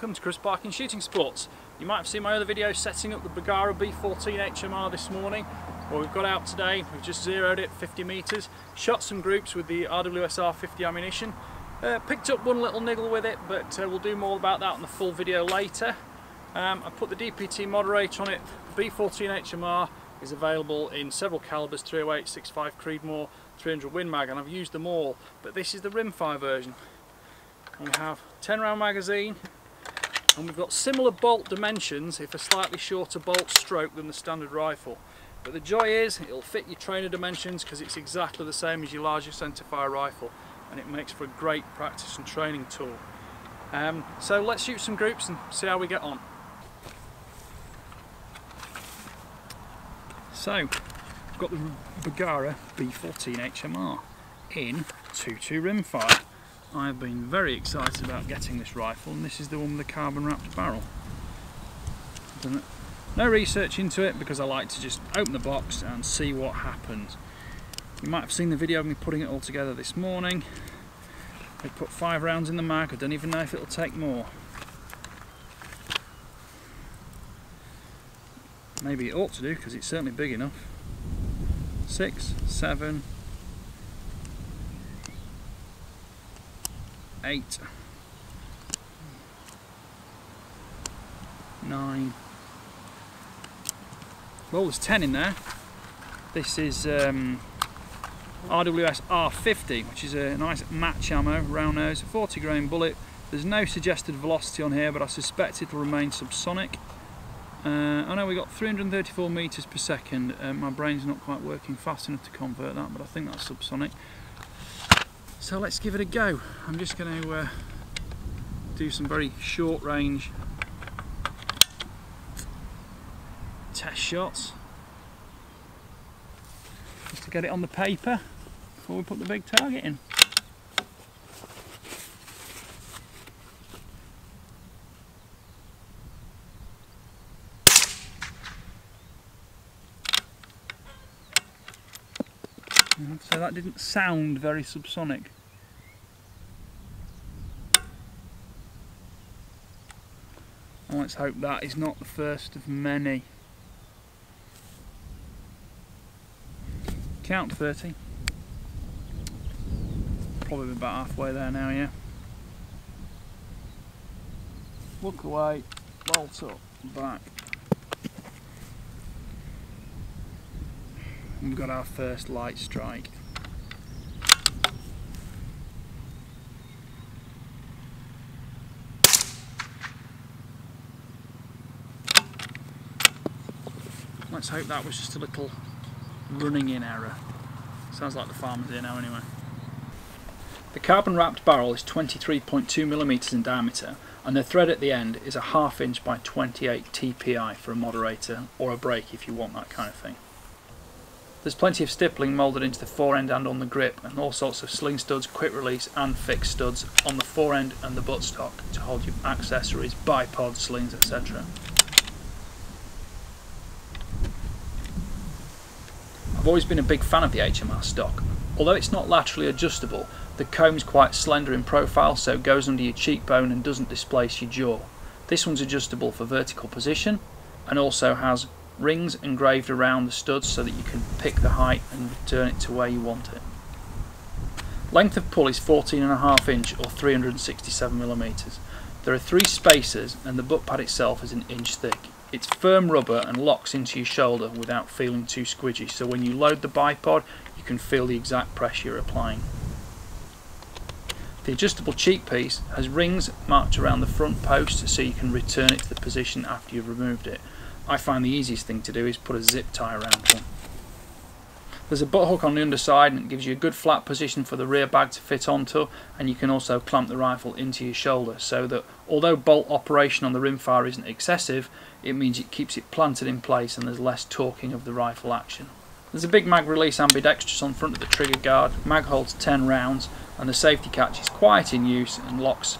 welcome to Chris Parkin Shooting Sports. You might have seen my other video setting up the Bergara B14 HMR this morning. Well, we've got out today, we've just zeroed it 50 metres, shot some groups with the RWS R50 ammunition, picked up one little niggle with it, but we'll do more about that in the full video later. I put the DPT moderator on it. The B14 HMR is available in several calibers, 308, 65 Creedmoor, 300 Win Mag, and I've used them all, but this is the rimfire version. We have 10 round magazine, and we've got similar bolt dimensions, if a slightly shorter bolt stroke than the standard rifle. But the joy is, it'll fit your trainer dimensions because it's exactly the same as your larger centerfire rifle, and it makes for a great practice and training tool. So let's shoot some groups and see how we get on. So, I've got the Bergara B14 HMR in 2.2 rimfire. I've been very excited about getting this rifle, and this is the one with the carbon wrapped barrel. Done no research into it because I like to just open the box and see what happens. You might have seen the video of me putting it all together this morning. I put 5 rounds in the mag. I don't even know if it'll take more. Maybe it ought to do because it's certainly big enough. 6, 7, 8, 9. Well, there's 10 in there. This is RWS R50, which is a nice match ammo, round nose, 40 grain bullet. There's no suggested velocity on here, but I suspect it will remain subsonic. I know we got 334 meters per second. My brain's not quite working fast enough to convert that, but I think that's subsonic. So let's give it a go. I'm just going to do some very short range test shots just to get it on the paper before we put the big target in. So that didn't sound very subsonic. And let's hope that is not the first of many. Count 30. Probably about halfway there now, yeah. Look away, bolt up, back. We've got our first light strike. Let's hope that was just a little running in error. Sounds like the farmer's here now anyway. The carbon wrapped barrel is 23.2mm in diameter, and the thread at the end is a 1/2 inch by 28 TPI for a moderator or a brake if you want that kind of thing. There's plenty of stippling moulded into the forend and on the grip, and all sorts of sling studs, quick release and fixed studs on the forend and the buttstock to hold your accessories, bipods, slings, etc. I've always been a big fan of the HMR stock. Although it's not laterally adjustable, the comb's quite slender in profile, so it goes under your cheekbone and doesn't displace your jaw. This one's adjustable for vertical position and also has rings engraved around the studs so that you can pick the height and return it to where you want it. Length of pull is 14.5 inch or 367mm. There are 3 spacers and the butt pad itself is 1 inch thick. It's firm rubber and locks into your shoulder without feeling too squidgy, so when you load the bipod you can feel the exact pressure you're applying. The adjustable cheek piece has rings marked around the front post so you can return it to the position after you've removed it. I find the easiest thing to do is put a zip tie around one. There's a butt hook on the underside and it gives you a good flat position for the rear bag to fit onto, and you can also clamp the rifle into your shoulder so that although bolt operation on the rimfire isn't excessive, it means it keeps it planted in place and there's less torquing of the rifle action. There's a big Mag Release Ambidextrous on front of the trigger guard. Mag holds 10 rounds and the safety catch is quiet in use and locks.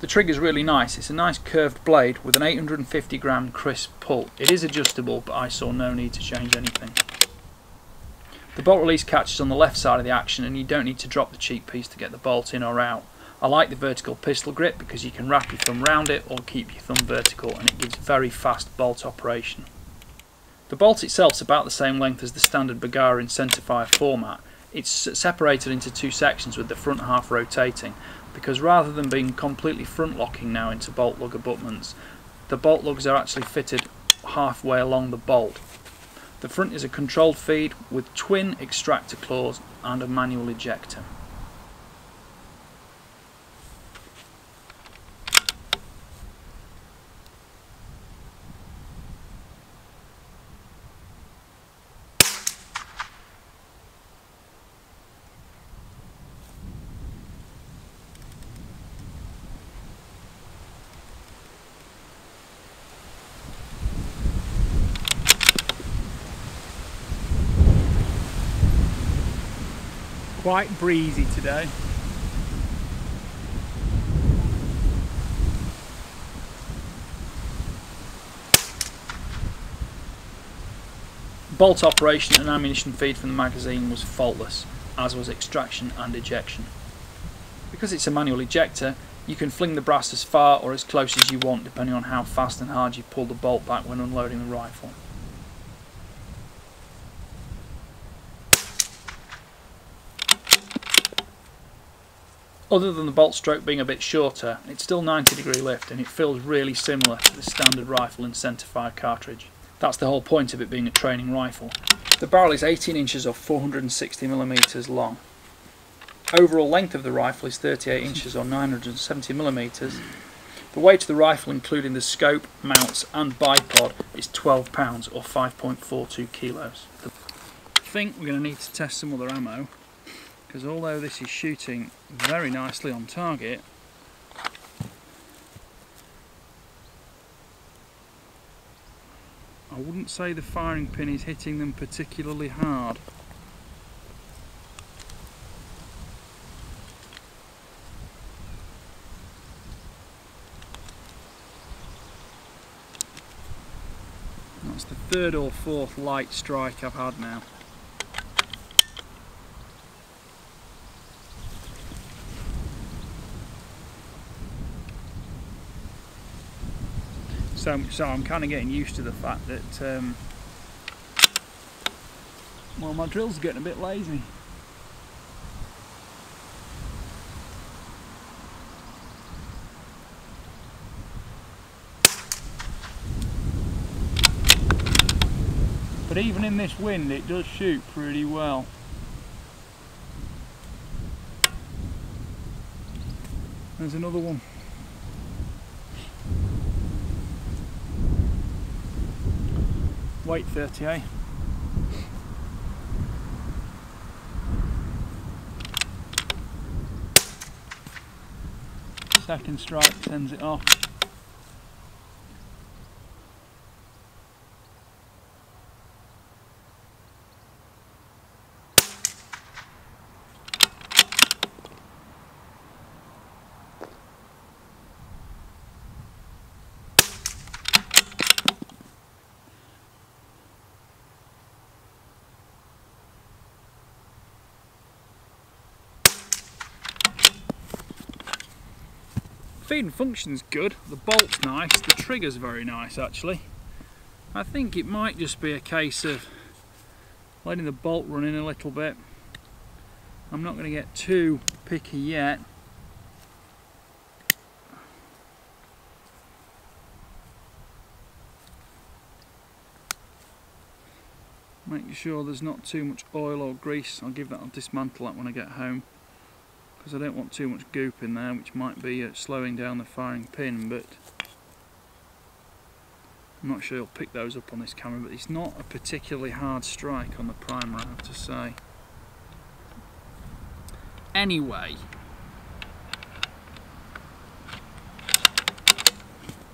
The trigger's really nice. It's a nice curved blade with an 850 gram crisp pull. It is adjustable, but I saw no need to change anything. The bolt release catch is on the left side of the action and you don't need to drop the cheek piece to get the bolt in or out. I like the vertical pistol grip because you can wrap your thumb round it or keep your thumb vertical, and it gives very fast bolt operation. The bolt itself is about the same length as the standard Bergara in centerfire format. It's separated into two sections with the front half rotating, because rather than being completely front locking now into bolt lug abutments, the bolt lugs are actually fitted halfway along the bolt. The front is a controlled feed with twin extractor claws and a manual ejector. Quite breezy today. Bolt operation and ammunition feed from the magazine was faultless, as was extraction and ejection. Because it's a manual ejector, you can fling the brass as far or as close as you want depending on how fast and hard you pull the bolt back when unloading the rifle. Other than the bolt stroke being a bit shorter, it's still 90° lift and it feels really similar to the standard rifle and centerfire cartridge. That's the whole point of it being a training rifle. The barrel is 18 inches or 460mm long. Overall length of the rifle is 38 inches or 970mm. The weight of the rifle, including the scope, mounts and bipod, is 12 pounds or 5.42 kilos. I think we're going to need to test some other ammo, because although this is shooting very nicely on target, I wouldn't say the firing pin is hitting them particularly hard. That's the third or fourth light strike I've had now. So I'm kind of getting used to the fact that well, my drill's getting a bit lazy. But even in this wind it does shoot pretty well. There's another one. Weight 30, eh? Second strike sends it off. Feed and function's good, the bolt's nice, the trigger's very nice actually. I think it might just be a case of letting the bolt run in a little bit. I'm not going to get too picky yet. Making sure there's not too much oil or grease. I'll dismantle that when I get home, because I don't want too much goop in there, which might be slowing down the firing pin, but I'm not sure you'll pick those up on this camera, but it's not a particularly hard strike on the primer, I have to say. Anyway,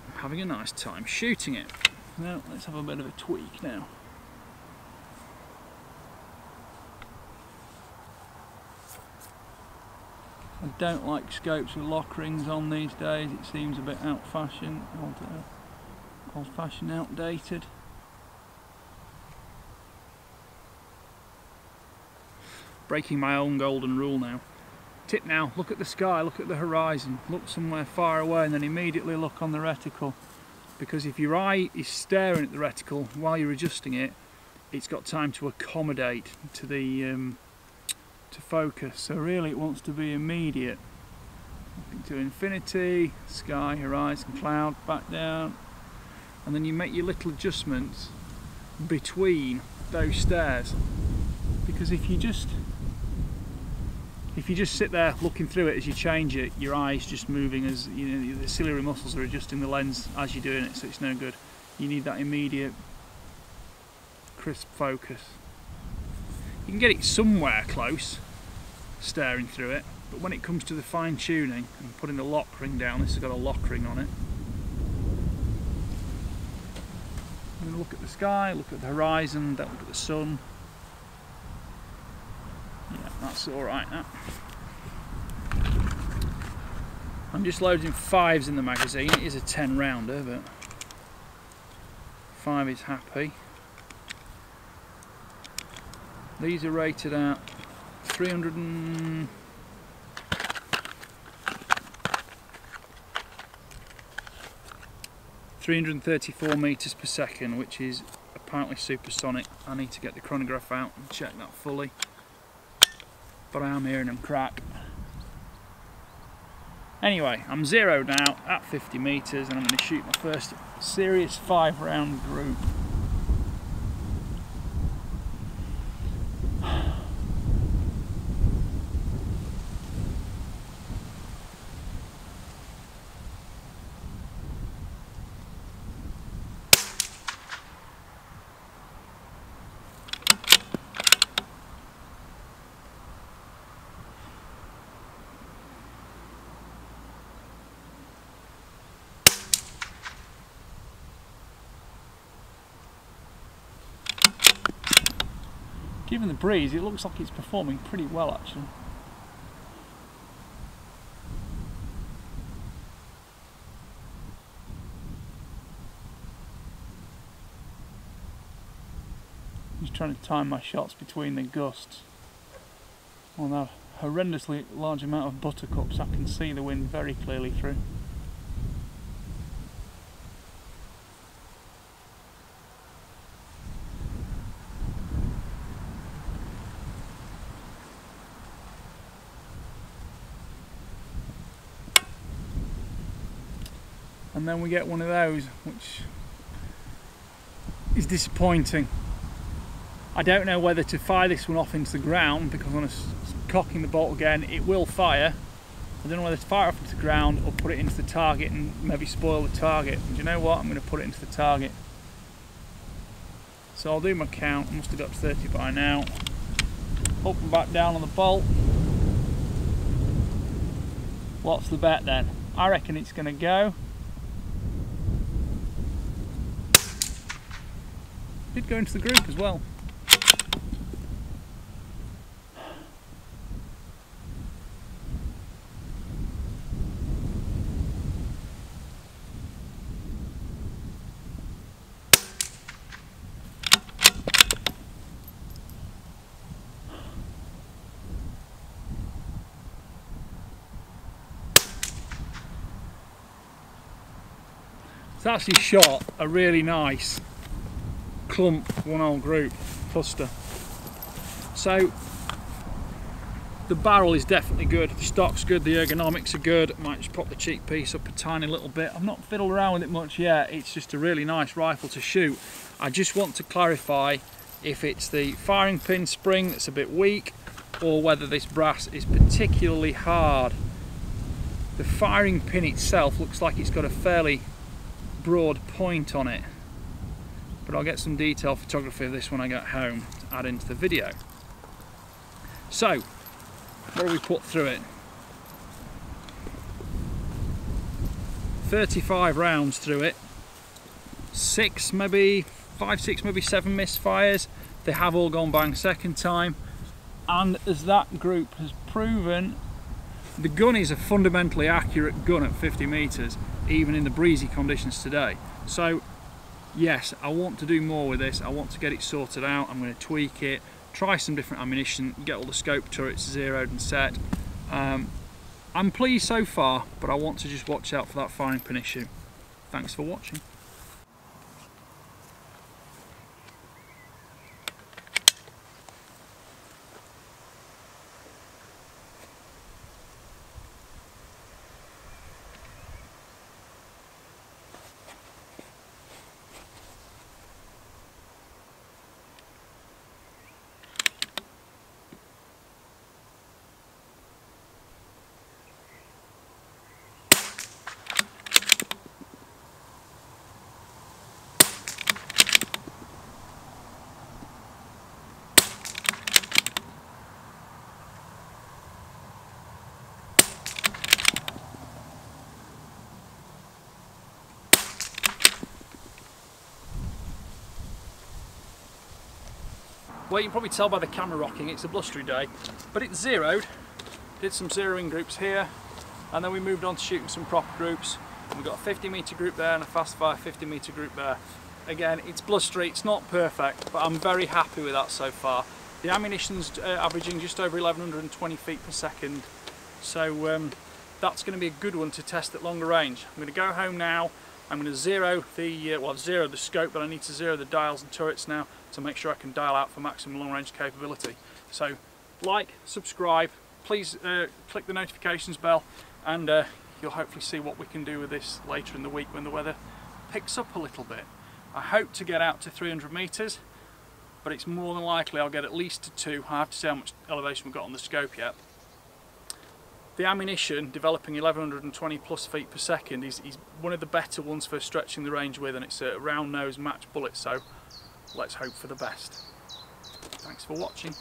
I'm having a nice time shooting it. Now let's have a bit of a tweak now. I don't like scopes with lock rings on these days. It seems a bit old-fashioned, outdated. Breaking my own golden rule now. Tip now, look at the sky, look at the horizon, look somewhere far away and then immediately look on the reticle. Because if your eye is staring at the reticle while you're adjusting it, it's got time to accommodate to the to focus. So really it wants to be immediate. Looking to infinity, sky, horizon, cloud, back down. And then you make your little adjustments between those stares. Because if you just sit there looking through it as you change it, your eye's just moving as, you know, the ciliary muscles are adjusting the lens as you're doing it, so it's no good. You need that immediate, crisp focus. You can get it somewhere close, staring through it, but when it comes to the fine tuning and putting the lock ring down, this has got a lock ring on it. I'm going to look at the sky, look at the horizon, don't look at the sun. Yeah, that's alright now. I'm just loading 5s in the magazine. It is a 10 rounder, but 5 is happy. These are rated at 334 meters per second, which is apparently supersonic. I need to get the chronograph out and check that fully, but I am hearing them crack. Anyway, I'm zeroed now at 50 meters and I'm going to shoot my first serious 5-round group. Given the breeze, it looks like it's performing pretty well actually. Just trying to time my shots between the gusts. On that horrendously large amount of buttercups, I can see the wind very clearly through. And then we get one of those, which is disappointing. I don't know whether to fire this one off into the ground, because when I'm cocking the bolt again it will fire. I don't know whether to fire it off into the ground or put it into the target and maybe spoil the target. And do you know what? I'm going to put it into the target. So I'll do my count. I must have got to 30 by now. Up and back down on the bolt. What's the bet then? I reckon it's going to go. Did go into the group as well. It's actually shot a really nice clump, one whole group cluster. So the barrel is definitely good, the stock's good, the ergonomics are good. I might just pop the cheek piece up a tiny little bit. I've not fiddled around with it much yet. It's just a really nice rifle to shoot. I just want to clarify if it's the firing pin spring that's a bit weak or whether this brass is particularly hard. The firing pin itself looks like it's got a fairly broad point on it, but I'll get some detailed photography of this when I get home to add into the video. So, what do we put through it? 35 rounds through it, 6 maybe, 5, 6, maybe 7 misfires. They have all gone bang second time, and as that group has proven, the gun is a fundamentally accurate gun at 50 meters, even in the breezy conditions today. So yes, I want to do more with this. I want to get it sorted out. I'm going to tweak it, try some different ammunition, get all the scope turrets zeroed and set, I'm pleased so far, but I want to just watch out for that firing pin issue. Thanks for watching. Well, you can probably tell by the camera rocking, it's a blustery day, but it's zeroed. Did some zeroing groups here, and then we moved on to shooting some proper groups. We've got a 50-metre group there and a fast fire 50-metre group there. Again, it's blustery, it's not perfect, but I'm very happy with that so far. The ammunition's averaging just over 1120 feet per second, so that's going to be a good one to test at longer range. I'm going to go home now. I'm going to zero the scope, but I need to zero the dials and turrets now to make sure I can dial out for maximum long range capability. So like, subscribe, please click the notifications bell, and you'll hopefully see what we can do with this later in the week when the weather picks up a little bit. I hope to get out to 300 metres, but it's more than likely I'll get at least to 2. I have to see how much elevation we've got on the scope yet. The ammunition developing 1120 plus feet per second is one of the better ones for stretching the range with, and it's a round nose match bullet, so let's hope for the best. Thanks for watching.